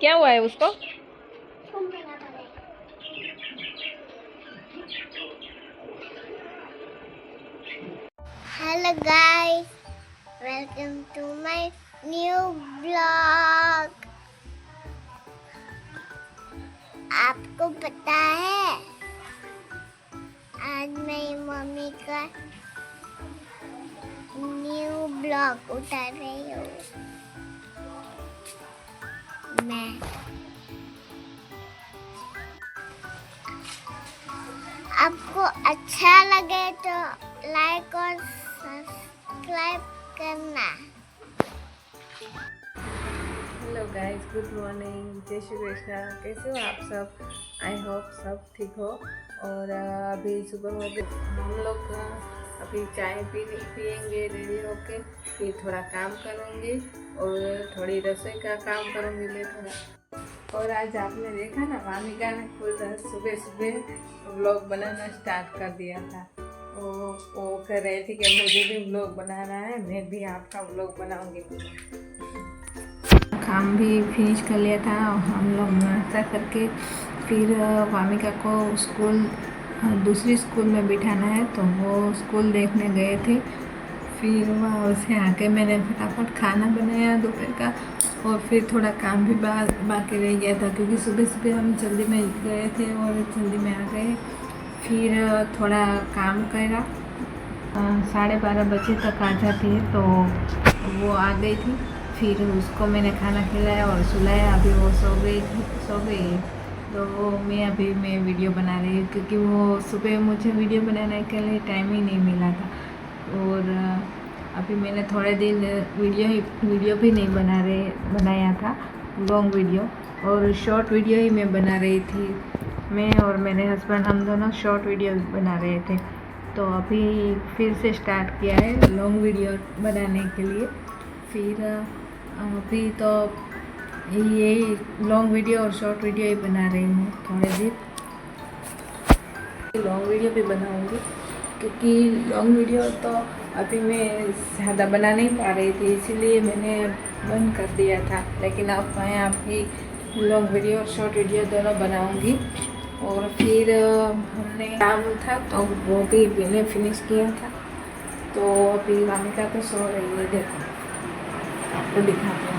क्या हुआ है उसको? Hello guys, welcome to my new blog. आपको पता है आज मेरी मम्मी का न्यू ब्लॉग उतार रही हूँ मैं। आपको अच्छा लगे तो लाइक और सब्सक्राइब करना। हेलो गाइस, गुड मॉर्निंग, जय श्री कृष्णा। कैसे हो आप सब? आई होप सब ठीक हो। और अभी सुबह हो गई, हम लोग अभी चाय पियेंगे रेडी होके, फिर थोड़ा काम करूँगी और थोड़ी रसोई का काम करूँगी मैं थोड़ा। और आज आपने देखा ना, वामिका ने खुद सुबह सुबह व्लॉग बनाना स्टार्ट कर दिया था। वो कह रही थी कि मुझे भी व्लॉग बनाना है, मैं भी आपका व्लॉग बनाऊँगी। काम भी फिनिश कर लिया था। हम लोग नाश्ता करके फिर वामिका को स्कूल दूसरी स्कूल में बिठाना है, तो वो स्कूल देखने गए थे। फिर वहाँ से आके मैंने फटाफट खाना बनाया दोपहर का, और फिर थोड़ा काम भी बाकी रह गया था, क्योंकि सुबह सुबह हम जल्दी में गए थे और जल्दी में आ गए। फिर थोड़ा काम करा, 12:30 बजे तक आ जाती है, तो वो आ गई थी। फिर उसको मैंने खाना खिलाया और सुलाया। अभी वो सो गई है। तो मैं वीडियो बना रही हूँ, क्योंकि वो सुबह मुझे वीडियो बनाने के लिए टाइम ही नहीं मिला था। और अभी मैंने थोड़े दिन वीडियो भी नहीं बनाया था, लॉन्ग वीडियो और शॉर्ट वीडियो ही मैं बना रही थी। मैं और मेरे हस्बैंड, हम दोनों शॉर्ट वीडियो बना रहे थे। तो अभी फिर से स्टार्ट किया है लॉन्ग वीडियो बनाने के लिए। फिर अभी तो यही लॉन्ग वीडियो और शॉर्ट वीडियो ही बना रही हूँ। थोड़े दिन लॉन्ग वीडियो भी बनाऊँगी, क्योंकि लॉन्ग वीडियो तो अभी मैं ज़्यादा बना नहीं पा रही थी, इसीलिए मैंने बंद कर दिया था। लेकिन अब मैं अभी लॉन्ग वीडियो और शॉर्ट वीडियो दोनों बनाऊँगी। और फिर हमने काम था तो वो भी मैंने फिनिश किया था। तो अभी वामिका तो सो रही है, देखो आपको दिखाती हूँ।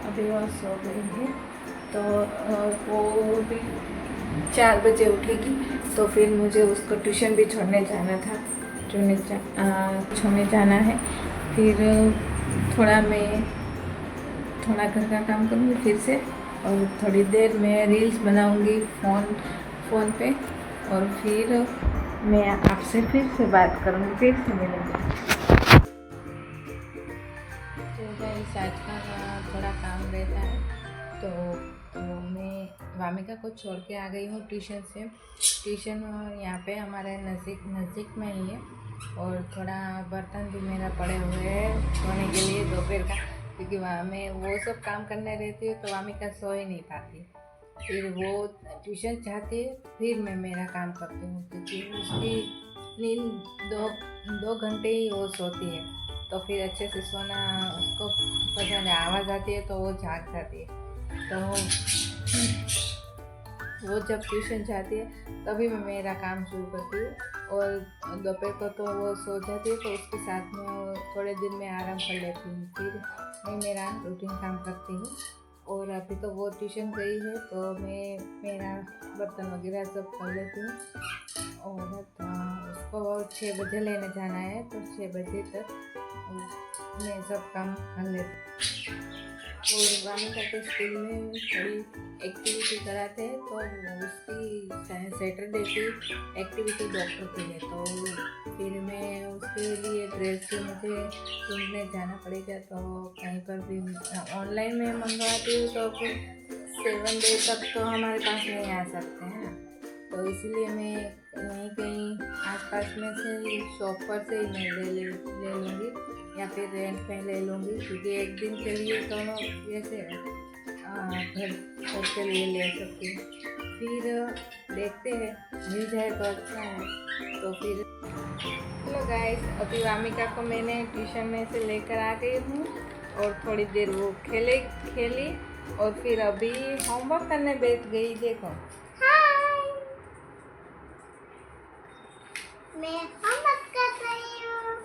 अभी वो सो गई है, तो वो भी 4 बजे उठेगी। तो फिर मुझे उसको ट्यूशन भी छोड़ने जाना था, छोड़ने जाना है। फिर मैं थोड़ा घर का काम करूँगी फिर से, और थोड़ी देर में रील्स बनाऊँगी फ़ोन पे। और फिर मैं आपसे फिर से बात करूँगी, फिर से मिलेंगे। तो गाइस, आज का थोड़ा काम रहता है, तो मैं वामिका को छोड़ के आ गई हूँ ट्यूशन से। ट्यूशन यहाँ पे हमारे नज़दीक में ही है। और थोड़ा बर्तन भी मेरा पड़े हुए हैं धोने के लिए दोपहर का, क्योंकि वहाँ मैं वो सब काम करने रहती हूँ तो वामिका सो ही नहीं पाती। फिर वो ट्यूशन चाहती है, फिर मैं मेरा काम करती हूँ, क्योंकि उसकी नींद 2 घंटे ही वो सोती है। तो फिर अच्छे से सोना उसको पसंद है। आवाज़ आती है तो वो जाग जाती है। तो वो जब ट्यूशन जाती है तभी मैं मेरा काम शुरू करती हूँ। और दोपहर को तो वो सो जाती है, तो उसके साथ में थोड़े दिन में आराम कर लेती हूँ। फिर मैं मेरा रूटीन काम करती हूँ। और अभी तो वो ट्यूशन गई है, तो मैं मेरा बर्तन वगैरह सब कर लेती हूँ। और उसको 6 बजे लेने जाना है, तो 6 बजे तक मैं सब काम कर लेती हूँ। और वामिका के स्कूल में थोड़ी एक्टिविटी कराते हैं, तो उसकी सैटरडे की एक्टिविटी डॉक्टर की है। तो फिर मैं उसके लिए ड्रेस भी मुझे ढूंढने जाना पड़ेगा। तो कहीं पर भी ऑनलाइन में मंगवाती हूँ, तो फिर 7 डे तक तो हमारे पास नहीं आ सकते हैं। तो इसलिए मैं कहीं आसपास में से शॉप पर से ही मैं ले लूँगी, या फिर रेंट पे ले लूँगी, क्योंकि एक दिन के लिए तो जैसे घर के लिए ले सकती हूँ। फिर देखते हैं, मिल जाए तो अच्छा है। तो फिर हेलो गाइस, अभी वामिका को मैंने ट्यूशन में से लेकर आ गई हूँ और थोड़ी देर वो खेली और फिर अभी होमवर्क करने बैठ गई। देखो हाय, मैं होमवर्क कर रही हूँ।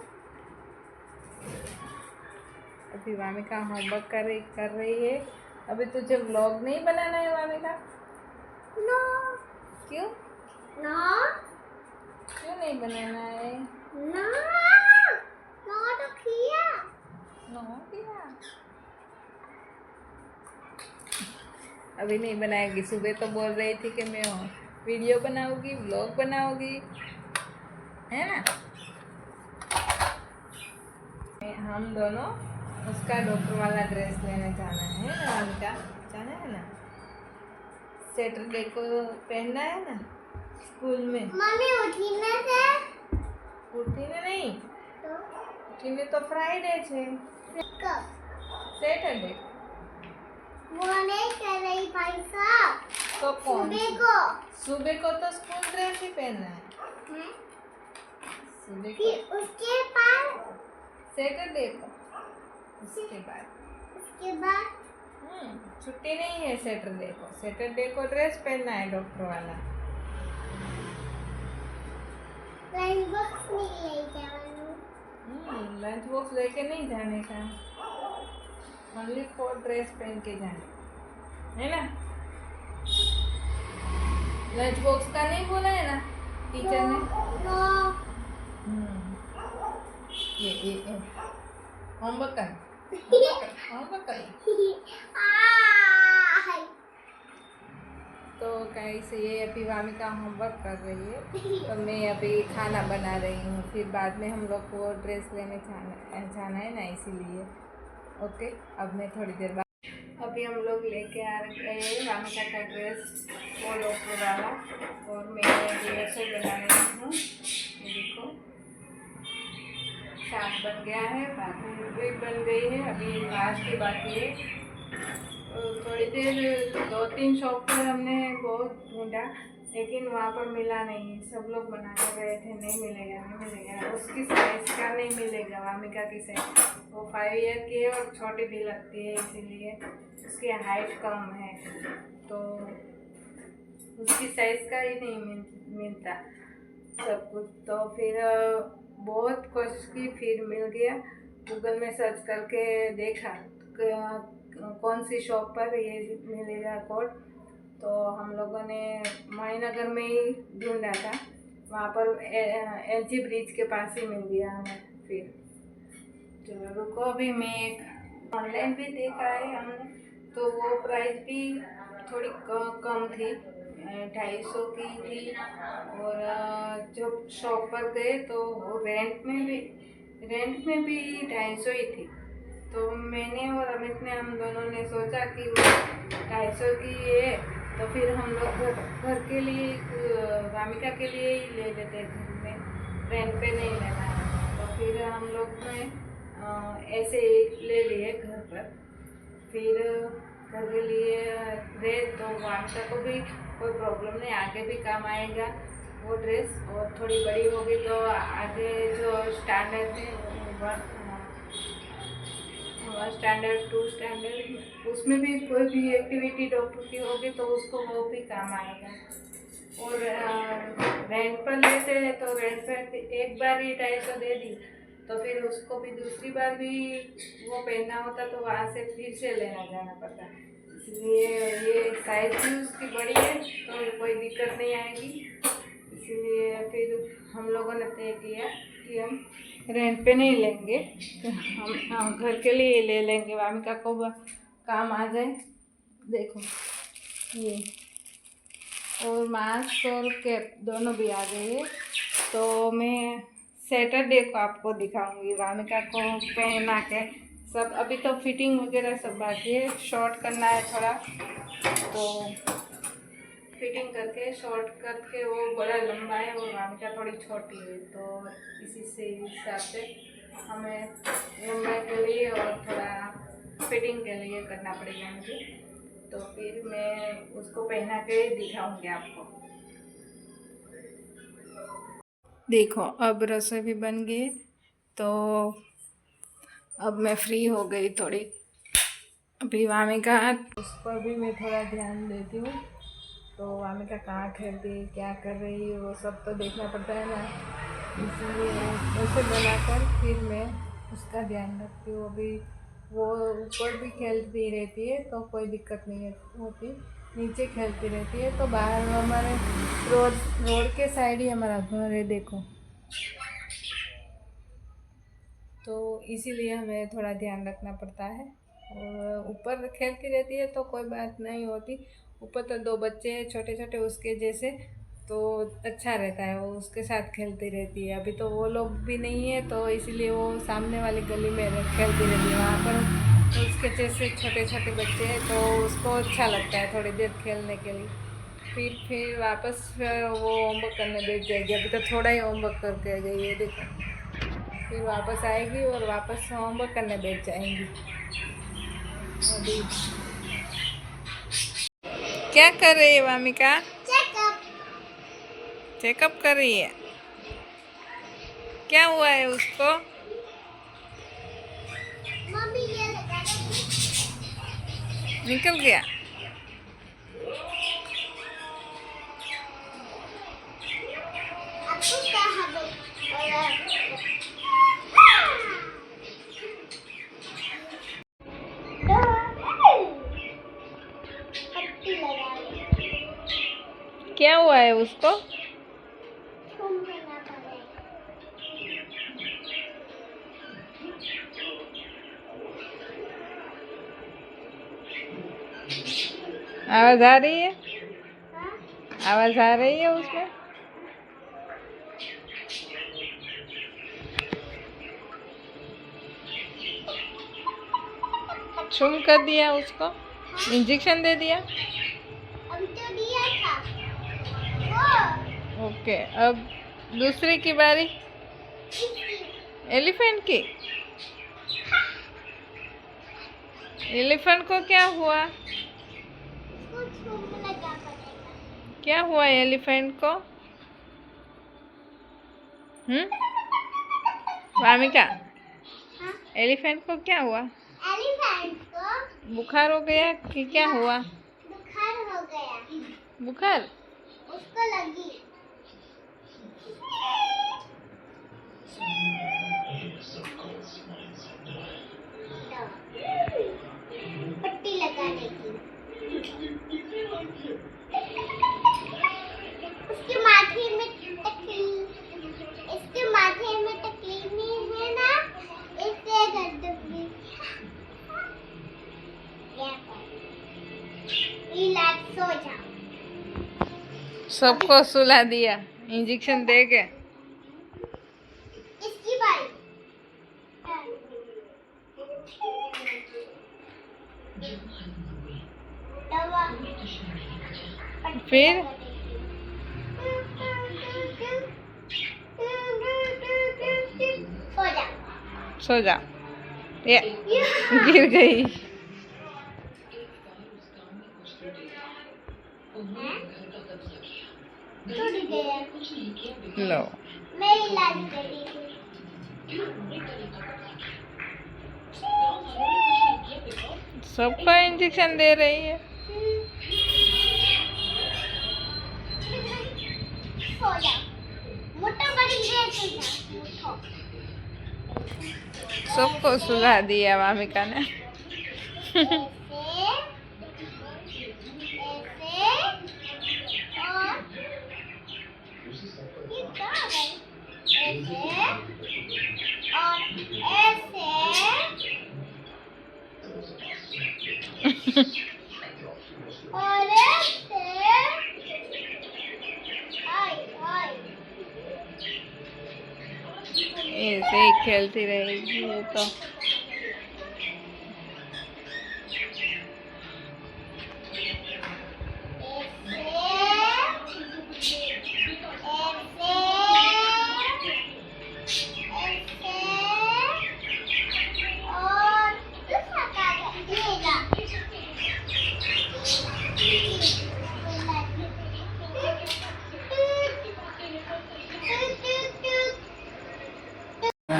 अभी वामिका होमवर्क कर रही है। अभी तुझे व्लॉग नहीं बनाना है वामिका? नो क्यों नो क्यों नहीं बनाना है? नो नो तो किया। नो किया, अभी नहीं बनाएगी। सुबह तो बोल रही थी कि मैं वीडियो बनाऊंगी, व्लॉग बनाऊंगी, है ना? हम दोनों उसका डॉक्टर वाला ड्रेस लेने जाना है ना वामिका? जाना है ना? सैटरडे को पहनना है ना स्कूल में। मम्मी उठी ना से उठीने नहीं, तो उठीने तो फ्राइडे है, कब सैटरडे वो नहीं कर रही भाई साहब। तो कौन? सुबह सुबह को तो स्कूल ड्रेस ही पहनना है। हैं? सुबह को फिर उसके बाद सैटरडे को, उसके बाद छुट्टी नहीं है सैटरडे को। सैटरडे को ड्रेस पहनना है डॉक्टर वाला। लंच बॉक्स नहीं ले जाऊँ। लंच बॉक्स लेके नहीं जाने का, ओनली फॉर ड्रेस पहन के जाने, है ना? लंच बॉक्स का नहीं बोला है ना टीचर ने? नो ये होमवर्क कर, होमवर्क कर। तो कैसे ये अभी वामिका होमवर्क कर रही है, तो मैं अभी खाना बना रही हूँ। फिर बाद में हम लोग को ड्रेस लेने जाना है ना, इसीलिए। ओके, अब मैं थोड़ी देर बाद अभी हम लोग लेके आ रहे हैं वामिका का ड्रेस, वो डॉक्टर वाला। और मैं रसोई बना रही हूँ। ये देखो साग बन गया है, भाजी भी बन गई है, अभी लास्ट की बाकी है। थोड़ी देर 2-3 शॉप पर हमने बहुत ढूंढा, लेकिन वहाँ पर मिला नहीं। सब लोग बना कर गए थे, नहीं मिलेगा, उसकी साइज़ का नहीं मिलेगा। वामिका की साइज वो 5 ईयर की है और छोटी भी लगती है, इसीलिए उसकी हाइट कम है, तो उसकी साइज़ का ही नहीं मिलता सब कुछ। तो फिर बहुत कोशिश की, फिर मिल गया। गूगल में सर्च करके देखा कौन सी शॉप पर ये मिलेगा कोट, तो हम लोगों ने मणिनगर में ही ढूंढा था। वहाँ पर LG ब्रिज के पास ही मिल गया हमें। फिर चलो रुको, अभी मैं एक ऑनलाइन भी देखा है हमने, तो वो प्राइस भी थोड़ी कम थी, 250 की थी। और जब शॉप पर गए तो वो रेंट में भी 250 ही थी। तो मैंने और अमित ने, हम दोनों ने सोचा कि वो 250 की है, तो फिर हम लोग घर के लिए, वामिका के लिए ही ले लेते, घर में रेंट पे नहीं लेना है। तो फिर हम लोग ने ऐसे ही ले लिए घर पर। फिर घर के लिए रहे तो वामिका को भी कोई प्रॉब्लम नहीं, आगे भी काम आएगा वो ड्रेस। और थोड़ी बड़ी होगी तो आगे जो स्टैंडर्ड है, स्टैंडर्ड 2 स्टैंडर्ड, उसमें भी कोई भी एक्टिविटी डॉक्टर की होगी तो उसको वो भी काम आएगा। और रेंट पर लेते हैं तो रेंट पर एक बार ही 250 दे दी, तो फिर उसको भी दूसरी बार भी वो पहनना होता तो वहाँ से फिर से लेना जाना पड़ता। इसलिए ये साइज भी उसकी बड़ी है तो कोई दिक्कत नहीं आएगी। इसीलिए फिर हम लोगों ने तय किया कि हम रेंट पे नहीं लेंगे, तो हम घर के लिए ले लेंगे, वामिका को काम आ जाए। देखो ये, और मास्क और कैप दोनों भी आ गई है। तो मैं सैटरडे को आपको दिखाऊंगी वामिका को पहना के सब। अभी तो फिटिंग वगैरह सब बाकी है, शॉर्ट करना है थोड़ा, तो फिटिंग करके शॉर्ट करके, वो बड़ा लंबा है और वामिका थोड़ी छोटी है, तो इसी से हिसाब से हमें लंबाई के लिए और थोड़ा फिटिंग के लिए करना पड़ेगा मुझे। तो फिर मैं उसको पहना के दिखाऊंगी आपको। देखो अब रसोई भी बन गई, तो अब मैं फ्री हो गई थोड़ी। अभी वामिका, उस पर भी मैं थोड़ा ध्यान देती हूँ। तो वामिका कहाँ खेलती है, क्या कर रही है, वो सब तो देखना पड़ता है ना, इसलिए वैसे बनाकर फिर मैं उसका ध्यान रखती हूँ। अभी वो ऊपर भी खेलती रहती है तो कोई दिक्कत नहीं होती, नीचे खेलती रहती है। तो बाहर हमारे रोड के साइड ही हमारा घर है, देखो। तो इसीलिए हमें थोड़ा ध्यान रखना पड़ता है। और ऊपर खेलती रहती है तो कोई बात नहीं होती। ऊपर तो दो बच्चे हैं छोटे छोटे उसके जैसे, तो अच्छा रहता है, वो उसके साथ खेलती रहती है। अभी तो वो लोग भी नहीं है, तो इसीलिए वो सामने वाली गली में खेलती रहती है। वहाँ पर उसके जैसे छोटे छोटे बच्चे हैं, तो उसको अच्छा लगता है थोड़ी देर खेलने के लिए। फिर वापस वो होमवर्क करने बैठ जाएगी। अभी तो थोड़ा ही होमवर्क करके गई है, देखो। फिर वापस आएगी और वापस होमवर्क करने बैठ जाएंगी। अभी क्या कर रही है वामिका? चेकअप। चेकअप कर रही है। क्या हुआ है उसको? मम्मी ये लगा निकल गया? आपको क्या है? पट्टी लगा क्या हुआ है उसको? घूमना पड़ेगा। आवाज आ रही है? हाँ? आवाज आ रही है उसमें? छुम कर दिया उसको? इंजेक्शन दे दिया? अभी तो दिया था वो। ओके, अब दूसरी की बारी। एलिफेंट की? एलिफेंट को क्या हुआ? उसको घूमने लगा पड़ेगा। क्या हुआ एलिफेंट को? वामिका, हाँ? एलिफेंट को क्या हुआ? एलिफेंट को बुखार हो गया कि क्या हुआ? बुखार हो गया। बुखार? उसको लगी। पट्टी लगाने की। उसके माथे में इसके माथे में तकलीफ नहीं है ना, इससे गंदगी। रिलैक्स हो जाओ। सबको सुला दिया इंजेक्शन दे के। इसकी बारी। दवा। फिर सो जा। सो जा। ये गिर गई। टूट गया। लो, मैं इलाज करी। सबको इंजेक्शन दे रही है। सो जा। मोटा बड़ी है तो सबको सुला दिया वामिका ने। ऐसे और ये क्या है? ऐसे और ऐसे और ऐसे। आई आई। ऐसे ही खेलती रहेगी ये तो।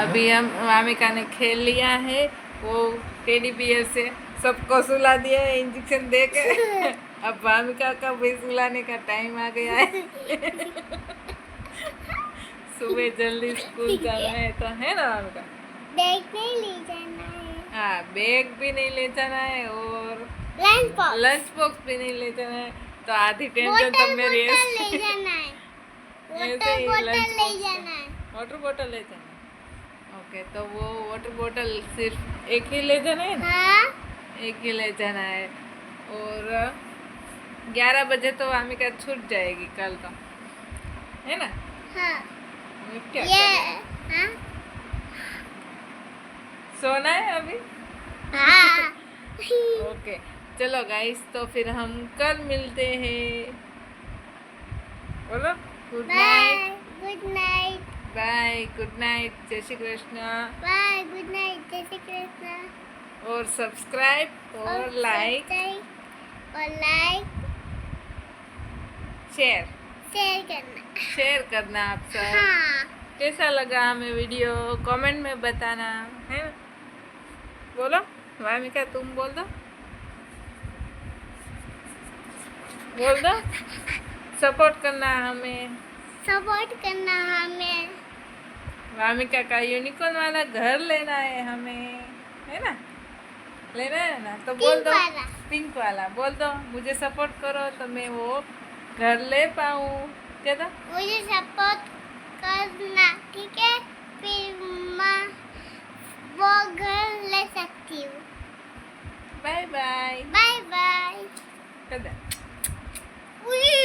अभी हम वामिका ने खेल लिया है वो टेडी बियर से, सबको सुला दिया है इंजेक्शन दे के। अब वामिका का भी सुलाने का टाइम आ गया है। सुबह जल्दी स्कूल जाना है तो, है ना वामिका? बैग नहीं ले जाना है, हाँ, बैग भी नहीं ले जाना है और लंच बॉक्स भी नहीं ले जाना है। तो आधी टेंशन तो बोतल मेरी ले जाना है, ऐसे ही बोतल lunch ले box जाना है। वाटर बॉटल ले जाना है। ओके, तो वो वाटर बॉटल सिर्फ एक ही ले जाना है ना? हाँ एक ही ले जाना है। और 11 बजे तो वामिका छूट जाएगी कल तो, है ना? हाँ अब क्या ये करें? हाँ सोना है अभी? हाँ ओके, चलो गाइस, तो फिर हम कल मिलते हैं। बोलो good night. Good night, bye, good night, जय Shri Krishna. Bye, good night, जय श्री कृष्ण। और सब्सक्राइब और लाइक शेयर करना आप सब। हाँ कैसा लगा हमें वीडियो कमेंट में बताना, है ना? बोलो वामिका, तुम बोल दो सपोर्ट करना हमें। सपोर्ट करना हमें, वामिका का यूनिकॉर्न वाला घर लेना है हमें, है ना? लेना है ना? तो बोल दो वाला। पिंक वाला बोल दो, मुझे सपोर्ट करो तो मैं वो घर ले पाऊँ। क्या था? मुझे सपोर्ट करना, ठीक है? फिर मैं वो घर ले सकती हूँ। Bye bye. Bye bye. कर दे। उई